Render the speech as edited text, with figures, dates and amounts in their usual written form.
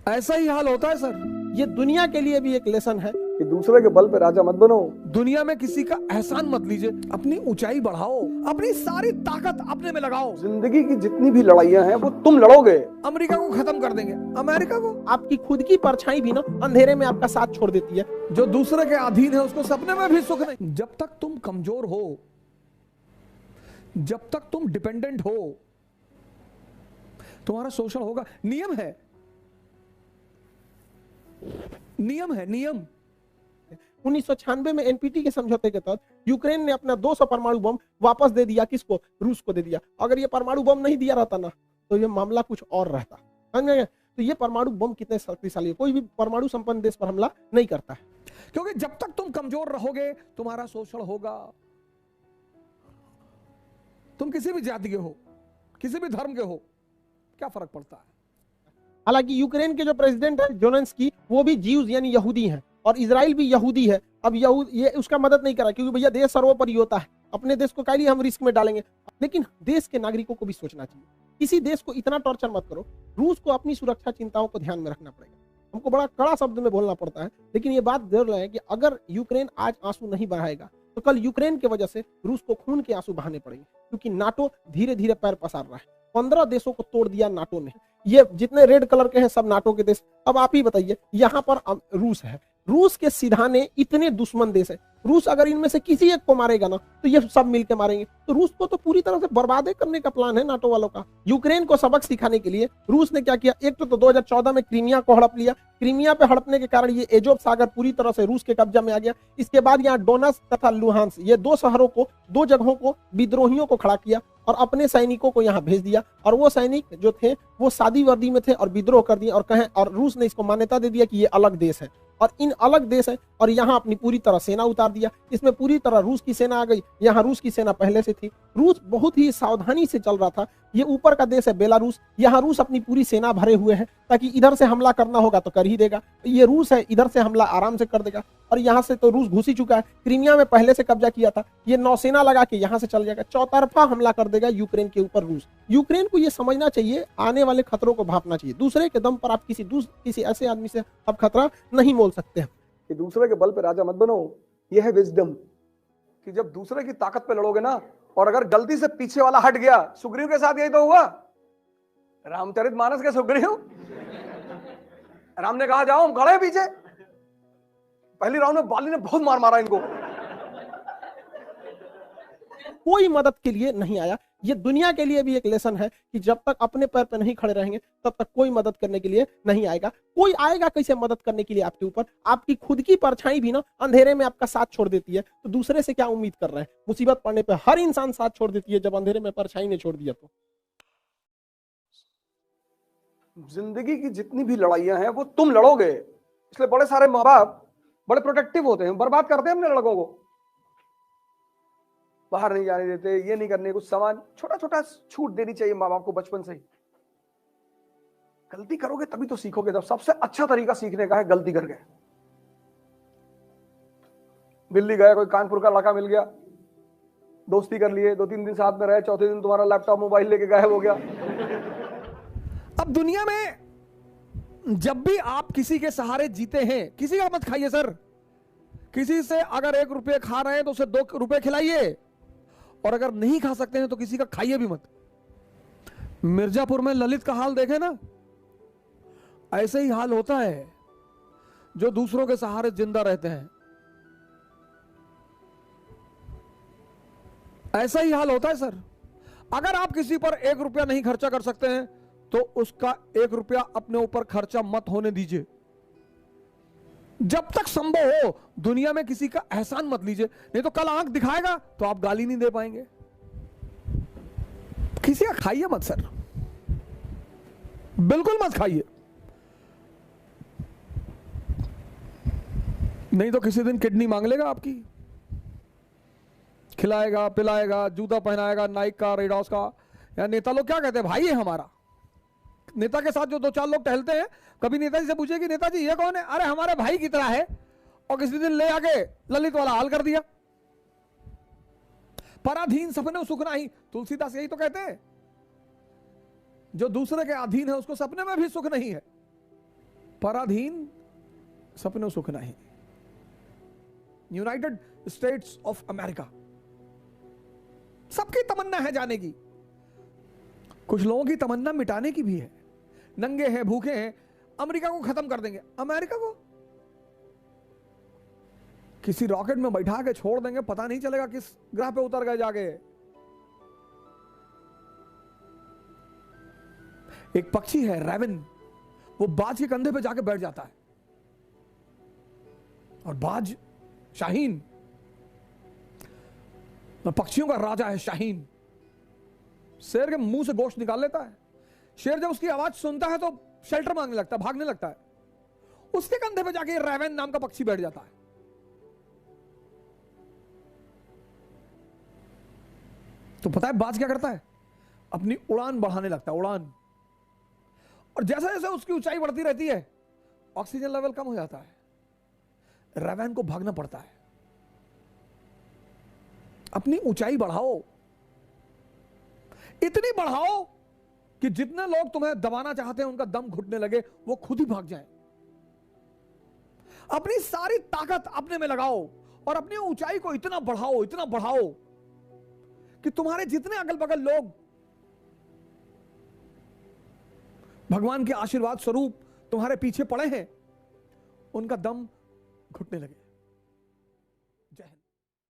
ऐसा ही हाल होता है सर। ये दुनिया के लिए भी एक लेसन है कि दूसरे के बल पे राजा मत बनो। दुनिया में किसी का एहसान मत लीजिए, अपनी ऊंचाई बढ़ाओ, अपनी सारी ताकत अपने में लगाओ। जिंदगी की जितनी भी लड़ाइयां हैं वो तुम लड़ोगे। अमेरिका को खत्म कर देंगे, अमेरिका को। आपकी खुद की परछाई भी ना अंधेरे में आपका साथ छोड़ देती है। जो दूसरे के अधीन है उसको सपने में भी सुख नहीं। जब तक तुम कमजोर हो, जब तक तुम डिपेंडेंट हो, तुम्हारा शोषण होगा। नियम है, नियम है, नियम। 1996 में एनपीटी के समझौते के तहत यूक्रेन ने अपना 200 परमाणु बम वापस दे दिया। किसको? रूस को दे दिया। अगर ये परमाणु बम नहीं दिया रहता ना तो ये मामला कुछ और रहता। समझे? तो ये परमाणु बम कितने शक्तिशाली है, कोई भी परमाणु संपन्न देश पर हमला नहीं करता है। क्योंकि जब तक तुम कमजोर रहोगे तुम्हारा शोषण होगा। तुम किसी भी जाति के हो, किसी भी धर्म के हो, क्या फर्क पड़ता है? हालांकि यूक्रेन के जो प्रेसिडेंट है ज़ेलेंस्की, वो भी जीव यानी यहूदी हैं और इजराइल भी यहूदी है। अब ये उसका मदद नहीं करा क्योंकि भैया देश सर्वोपरि होता है। अपने देश को काहे लिए हम रिस्क में डालेंगे? लेकिन देश के नागरिकों को भी सोचना चाहिए। किसी देश को इतना टॉर्चर मत करो। रूस को अपनी सुरक्षा चिंताओं को ध्यान में रखना पड़ेगा। हमको बड़ा कड़ा शब्द में बोलना पड़ता है, लेकिन ये बात जरूर है कि अगर यूक्रेन आज आंसू नहीं बहाएगा तो कल यूक्रेन की वजह से रूस को खून के आंसू बहाने पड़ेंगे। क्योंकि नाटो धीरे धीरे पैर पसार रहा है। 15 देशों को तोड़ दिया नाटो ने। ये जितने रेड कलर के हैं सब नाटो के देश। अब आप ही बताइए, यहाँ पर रूस है। रूस के सिधाने इतने दुश्मन देश है। रूस अगर इनमें से किसी एक को मारेगा ना तो ये सब मिलकर मारेंगे। तो रूस को तो पूरी तरह से बर्बाद करने का प्लान है नाटो वालों का। यूक्रेन को सबक सिखाने के लिए रूस ने क्या किया? एक तो 2014 में क्रीमिया को हड़प लिया। क्रीमिया पे हड़पने के कारण ये एजोव सागर पूरी तरह से रूस के कब्जा में आ गया। इसके बाद यहाँ डोनस तथा लुहांस, ये दो शहरों को, दो जगहों को विद्रोहियों को खड़ा किया और अपने सैनिकों को यहाँ भेज दिया। और वो सैनिक जो थे वो सादी वर्दी में थे और विद्रोह कर दिए और कहें, और रूस ने इसको मान्यता दे दिया कि ये अलग देश है और इन अलग देश है। और यहाँ अपनी पूरी तरह सेना उतार दिया। इसमें पूरी तरह रूस की सेना आ गई। यहाँ रूस की सेना पहले से थी। रूस बहुत ही सावधानी से चल रहा था। ये ऊपर का देश है बेलारूस। यहाँ रूस अपनी पूरी सेना भरे हुए है ताकि इधर से हमला करना होगा तो कर ही देगा। ये रूस है, इधर से हमला आराम से कर देगा। और यहाँ से तो रूस घुस ही चुका है। क्रीमिया में पहले से कब्जा किया था। ये नौसेना लगा के यहाँ से चल जाएगा। चौतरफा हमला कर देगा यूक्रेन के ऊपर रूस। यूक्रेन को ये समझना चाहिए, आने वाले खतरों को भांपना चाहिए। दूसरे के दम पर आप किसी ऐसे आदमी से आप खतरा नहीं मोल सकते हैं। कि दूसरे के बल पे राजा मत बनो। यह है विजडम कि जब दूसरे की ताकत पे लड़ोगे ना, और अगर गलती से पीछे वाला हट गया, सुग्रीव के साथ यही तो हुआ। रामचरितमानस के सुग्रीव, राम ने कहा जाओ, हम खड़े हैं पीछे। पहली राउंड में बाली ने बहुत मार मारा इनको। कोई मदद के लिए नहीं आया। ये दुनिया के लिए भी एक लेसन है कि जब तक अपने पैर पे नहीं खड़े रहेंगे तब तक कोई मदद करने के लिए नहीं आएगा। कोई आएगा कैसे मदद करने के लिए आपके ऊपर? आपकी खुद की परछाई भी ना अंधेरे में आपका साथ छोड़ देती है। तो दूसरे से क्या उम्मीद कर रहे हैं? मुसीबत पड़ने पे हर इंसान साथ छोड़ देती है, जब अंधेरे में परछाई ने छोड़ दिया तो। जिंदगी की जितनी भी लड़ाइयां हैं वो तुम लड़ोगे। इसलिए बड़े सारे माँ बाप बड़े प्रोटेक्टिव होते हैं, बर्बाद करते हैं अपने लड़कों को। बाहर नहीं जाने देते, ये नहीं करने, कुछ सामान छोटा छोटा छूट देनी चाहिए माँ बाप को बचपन से ही। गलती करोगे तभी तो सीखोगे। तब सबसे अच्छा तरीका सीखने का है गलती करके। दिल्ली गए, कोई कानपुर का लड़का मिल गया, दोस्ती कर लिए, 2-3 दिन साथ में रहे, चौथे दिन तुम्हारा लैपटॉप मोबाइल लेके गायब हो गया। अब दुनिया में जब भी आप किसी के सहारे जीते हैं, किसी का मत खाइए सर। किसी से अगर 1 रुपये खा रहे हैं तो उसे 2 रुपये खिलाइए, और अगर नहीं खा सकते हैं तो किसी का खाइए भी मत। मिर्जापुर में ललित का हाल देखे ना, ऐसे ही हाल होता है जो दूसरों के सहारे जिंदा रहते हैं। ऐसा ही हाल होता है सर। अगर आप किसी पर 1 रुपया नहीं खर्चा कर सकते हैं तो उसका 1 रुपया अपने ऊपर खर्चा मत होने दीजिए। जब तक संभव हो दुनिया में किसी का एहसान मत लीजिए, नहीं तो कल आंख दिखाएगा तो आप गाली नहीं दे पाएंगे। किसी का खाइए मत सर, बिल्कुल मत खाइए, नहीं तो किसी दिन किडनी मांग लेगा आपकी। खिलाएगा, पिलाएगा, जूता पहनाएगा, नाइक का, रेडॉस का। या नेता लोग क्या कहते हैं, भाई है हमारा। नेता के साथ जो 2-4 लोग टहलते हैं, कभी नेताजी से पूछे कि नेताजी ये कौन है? अरे हमारे भाई की तरह है। और किसी दिन ले आके ललित वाला हाल कर दिया। पराधीन सपने सुख नहीं, तुलसीदास यही तो कहते हैं। जो दूसरे के अधीन है उसको सपने में भी सुख नहीं है। पराधीन सपनों सुख नहीं। यूनाइटेड स्टेट्स ऑफ अमेरिका, सबकी तमन्ना है जाने की, कुछ लोगों की तमन्ना मिटाने की भी है। नंगे हैं, भूखे हैं, अमेरिका को खत्म कर देंगे। अमेरिका को किसी रॉकेट में बैठा के छोड़ देंगे, पता नहीं चलेगा किस ग्रह पे उतर गए जाके। एक पक्षी है रैवन, वो बाज के कंधे पे जाके बैठ जाता है, और बाज शाहीन, पक्षियों का राजा है शाहीन, शेर के मुंह से गोश्त निकाल लेता है। शेर जब उसकी आवाज सुनता है तो शेल्टर मांगने लगता है, भागने लगता है। उसके कंधे पे जाके रैवन नाम का पक्षी बैठ जाता है। तो पता है बाज क्या करता है? अपनी उड़ान बढ़ाने लगता है, उड़ान। और जैसे जैसे उसकी ऊंचाई बढ़ती रहती है, ऑक्सीजन लेवल कम हो जाता है, रैवन को भागना पड़ता है। अपनी ऊंचाई बढ़ाओ, इतनी बढ़ाओ कि जितने लोग तुम्हें दबाना चाहते हैं उनका दम घुटने लगे, वो खुद ही भाग जाएं। अपनी सारी ताकत अपने में लगाओ और अपनी ऊंचाई को इतना बढ़ाओ कि तुम्हारे जितने अगल बगल लोग भगवान के आशीर्वाद स्वरूप तुम्हारे पीछे पड़े हैं, उनका दम घुटने लगे।